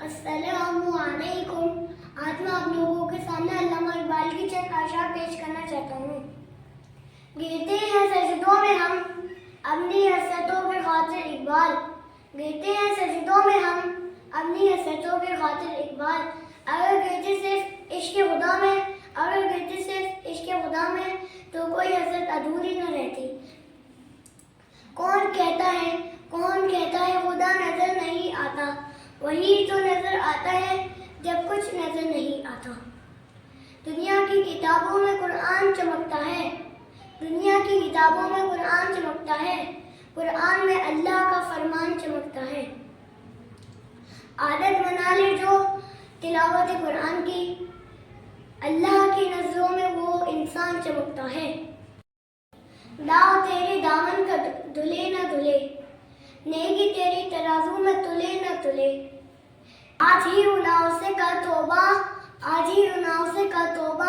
अस्सलामुअलैकुम। आज मैं आप लोगों के सामने अल्लामा इकबाल की चंद आशार पेश करना चाहता हूँ। गिरते हैं सजदों में हम अपनी हसरतों के खातिर इकबाल, गिरते हैं सजदों में हम अपनी हसरतों के खातिर इकबाल। अगर गिरते सिर्फ इश्क खुदा में, अगर गिरते सिर्फ इश्क खुदा में, तो कोई हसरत अधूरी न रहती। कौन कहता है खुदा नजर नहीं आता, वही तो नजर आता है जब कुछ नजर नहीं आता। दुनिया की किताबों में कुरान चमकता है, दुनिया की किताबों में कुरान चमकता है, कुरान में अल्लाह का फरमान चमकता है। आदत बना ले जो तिलावत कुरान की, अल्लाह की नजरों में वो इंसान चमकता है। दाव तेरे दामन का दुले न दुले, नेकी तेरी तराजू में तुले न तुले। आज ही गुनाहों से कर तौबा, आज ही गुनाहों से कर तौबा।